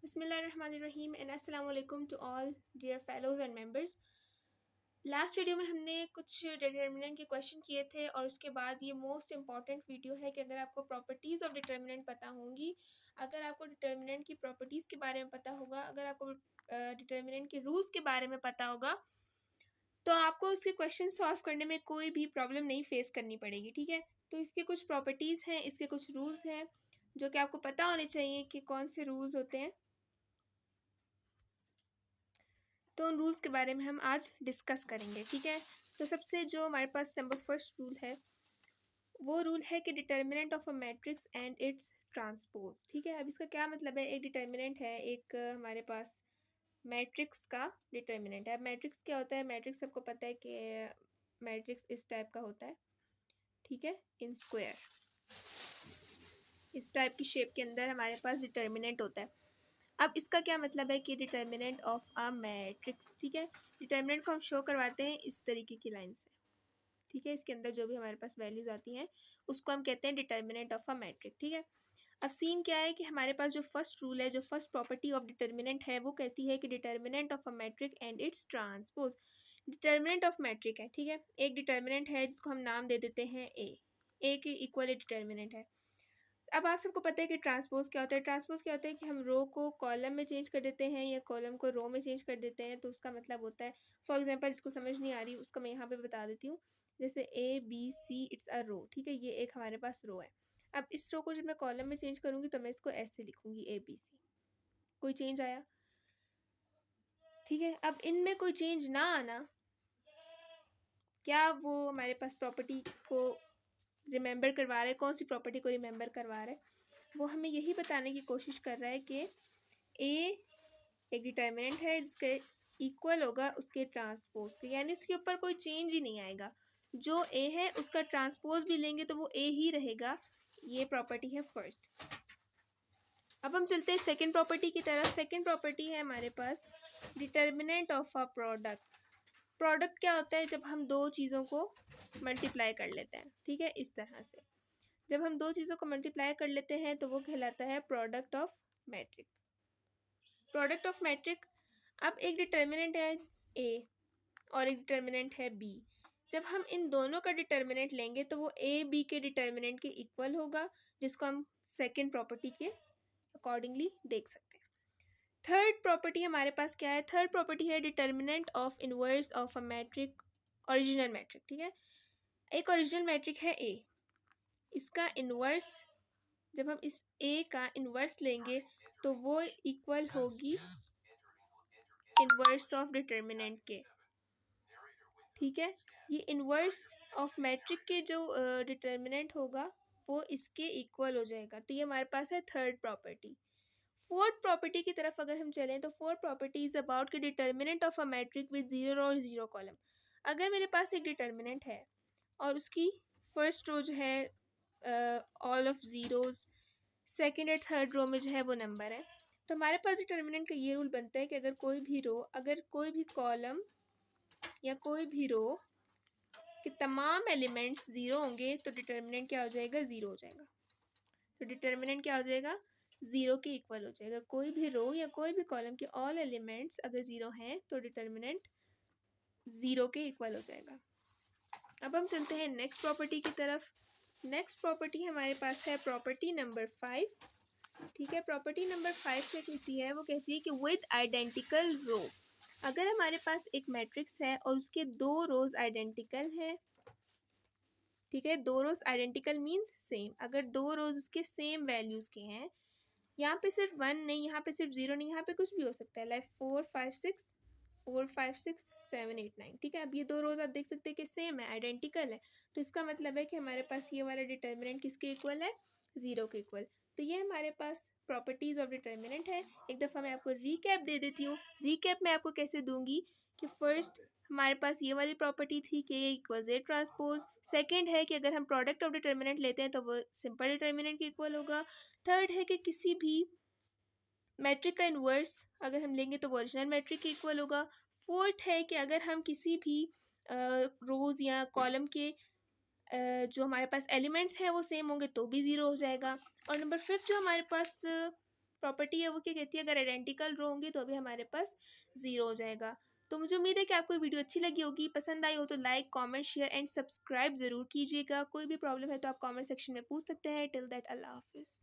बिस्मिल्लाहिर्रहमानिर्रहीम एंड अस्सलाम वालेकुम to all dear fellows and members. Last video में हमने कुछ डिटर्मिनेंट के क्वेश्चन किए थे और उसके बाद ये मोस्ट इंपॉर्टेंट वीडियो है कि अगर आपको प्रॉपर्टीज़ ऑफ डिटर्मिनेंट पता होंगी, अगर आपको डिटर्मिनेंट की प्रॉपर्टीज़ के बारे में पता होगा, अगर आपको डिटर्मिनेंट के रूल्स के बारे में पता होगा, तो आपको उसके क्वेश्चन सॉल्व करने में कोई भी प्रॉब्लम नहीं फेस करनी पड़ेगी। ठीक है, तो इसके कुछ प्रॉपर्टीज़ हैं, इसके कुछ रूल्स हैं जो कि आपको पता होने चाहिए कि कौन से रूल्स होते हैं। तो उन रूल्स के बारे में हम आज डिस्कस करेंगे। ठीक है, तो सबसे जो हमारे पास नंबर फर्स्ट रूल है वो रूल है कि determinant of a matrix and its transpose. ठीक है, अब इसका क्या मतलब है? एक डिटर्मिनेंट है, एक हमारे पास मैट्रिक्स का डिटर्मिनेंट है। अब मैट्रिक्स क्या होता है? मैट्रिक्स सबको पता है कि मैट्रिक्स इस टाइप का होता है। ठीक है, इन स्क्वायर, इस टाइप की शेप के अंदर हमारे पास डिटर्मिनेंट होता है। अब इसका क्या मतलब है कि डिटर्मिनेंट ऑफ अ मैट्रिक्स। ठीक है, डिटर्मिनेंट को हम शो करवाते हैं इस तरीके की लाइन से। ठीक है, इसके अंदर जो भी हमारे पास वैल्यूज आती हैं उसको हम कहते हैं डिटर्मिनेंट ऑफ अ मैट्रिक। ठीक है, अब सीन क्या है कि हमारे पास जो फर्स्ट रूल है, जो फर्स्ट प्रॉपर्टी ऑफ डिटर्मिनेंट है, वो कहती है कि determinant of a matrix and its transpose. Determinant of matrix है, ठीक है, एक डिटर्मिनेंट है जिसको हम नाम दे देते हैं ए के इक्वल डिटर्मिनेंट है। अब आप सबको पता है कि ट्रांसपोज क्या होता है। ट्रांसपोज क्या होता है कि हम रो को कॉलम में चेंज कर देते हैं या कॉलम को रो में चेंज कर देते हैं। तो उसका मतलब होता है, फॉर एग्जांपल जिसको समझ नहीं आ रही उसको मैं यहाँ पे बता देती हूँ। जैसे A B see it's a रो। ठीक है, ये एक हमारे पास रो है। अब इस रो को जब मैं कॉलम में चेंज करूँगी तो मैं इसको ऐसे लिखूँगी ए बी सी। कोई चेंज आया? ठीक है, अब इनमें कोई चेंज ना आना, क्या वो हमारे पास प्रॉपर्टी को रिमेंबर करवा रहा है? कौन सी प्रॉपर्टी को रिमेंबर करवा रहा है? वो हमें यही बताने की कोशिश कर रहा है कि ए एक डिटर्मिनेंट है जिसके इक्वल होगा उसके ट्रांसपोज के, यानी उसके ऊपर कोई चेंज ही नहीं आएगा। जो ए है उसका ट्रांसपोज भी लेंगे तो वो ए ही रहेगा। ये प्रॉपर्टी है फर्स्ट। अब हम चलते हैं सेकंड प्रॉपर्टी की तरफ। सेकंड प्रॉपर्टी है हमारे पास determinant of a product. Product क्या होता है? जब हम दो चीज़ों को मल्टीप्लाई कर लेते हैं। ठीक है, इस तरह से जब हम दो चीज़ों को मल्टीप्लाई कर लेते हैं तो वो कहलाता है product of matrix. Product of matrix. अब एक डिटर्मिनेंट है ए और एक डिटर्मिनेंट है बी। जब हम इन दोनों का डिटर्मिनेंट लेंगे तो वो ए बी के डिटर्मिनेंट के इक्वल होगा, जिसको हम सेकंड प्रॉपर्टी के अकॉर्डिंगली देख सकते हैं। थर्ड प्रॉपर्टी हमारे पास क्या है? थर्ड प्रॉपर्टी है determinant of inverse of a matrix, original matrix. ठीक है, एक ओरिजिनल मैट्रिक है ए, इसका इनवर्स, जब हम इस ए का इनवर्स लेंगे तो वो इक्वल होगी इनवर्स ऑफ डिटर्मिनेंट के। ठीक है, ये इनवर्स ऑफ मैट्रिक के जो डिटर्मिनेंट होगा वो इसके इक्वल हो जाएगा। तो ये हमारे पास है थर्ड प्रॉपर्टी। फोर्थ प्रॉपर्टी की तरफ अगर हम चलें तो फोर्थ प्रॉपर्टी इज अबाउट कि determinant of a matric with zero और जीरो कॉलम। अगर मेरे पास एक डिटर्मिनेंट है और उसकी फर्स्ट रो जो है ऑल ऑफ ज़ीरोज़, सेकंड और थर्ड रो में जो है वो नंबर है, तो हमारे पास डिटर्मिनेंट का ये रूल बनता है कि अगर कोई भी रो, अगर कोई भी कॉलम या कोई भी रो के तमाम एलिमेंट्स ज़ीरो होंगे तो डिटर्मिनेंट क्या हो जाएगा? ज़ीरो हो जाएगा। तो डिटर्मिनेंट क्या हो जाएगा? ज़ीरो के इक्वल हो जाएगा। कोई भी रो या कोई भी कॉलम के ऑल एलिमेंट्स अगर ज़ीरो हैं तो डिटर्मिनेंट ज़ीरो के इक्वल हो जाएगा। अब हम चलते हैं नेक्स्ट प्रॉपर्टी की तरफ। नेक्स्ट प्रॉपर्टी हमारे पास है प्रॉपर्टी नंबर 5। ठीक है, प्रॉपर्टी नंबर 5 क्या कहती है? वो कहती है कि विद आइडेंटिकल रो। अगर हमारे पास एक मैट्रिक्स है और उसके दो रोज आइडेंटिकल हैं, ठीक है, दो रोज आइडेंटिकल मीन्स सेम, अगर दो रोज उसके सेम वैल्यूज के हैं, यहाँ पे सिर्फ 1 नहीं, यहाँ पे सिर्फ 0 नहीं, यहाँ पे कुछ भी हो सकता है, लाइक 4 5 6 4 5 6 7 8 9। ठीक है, अब ये दो रोज आप देख सकते हैं कि सेम है, आइडेंटिकल है, तो इसका मतलब है कि हमारे पास ये वाला डिटर्मिनेंट किसके इक्वल है? 0 के इक्वल। तो ये हमारे पास प्रॉपर्टीज ऑफ डिटर्मिनेंट है। एक दफ़ा मैं आपको रीकैप दे देती हूँ। रीकैप मैं आपको कैसे दूंगी कि फर्स्ट हमारे पास ये वाली प्रॉपर्टी थी कि ए इक्वल ए ट्रांसपोज। सेकंड है कि अगर हम प्रोडक्ट ऑफ डिटर्मिनेंट लेते हैं तो वो सिंपल डिटर्मिनेंट के इक्वल होगा। थर्ड है कि किसी भी मैट्रिक का इन्वर्स अगर हम लेंगे तो वो ओरिजिनल मैट्रिक के इक्वल होगा। फोर्थ है कि अगर हम किसी भी रोज़ या कॉलम के जो हमारे पास एलिमेंट्स हैं वो सेम होंगे तो भी ज़ीरो हो जाएगा। और नंबर 5 जो हमारे पास प्रॉपर्टी है वो क्या कहती है, अगर आइडेंटिकल रो होंगी तो भी हमारे पास 0 हो जाएगा। तो मुझे उम्मीद है कि आपको वीडियो अच्छी लगी होगी, पसंद आई हो तो like comment share and subscribe ज़रूर कीजिएगा। कोई भी प्रॉब्लम है तो आप कमेंट सेक्शन में पूछ सकते हैं। टिल दैट अल्लाह हाफिज़।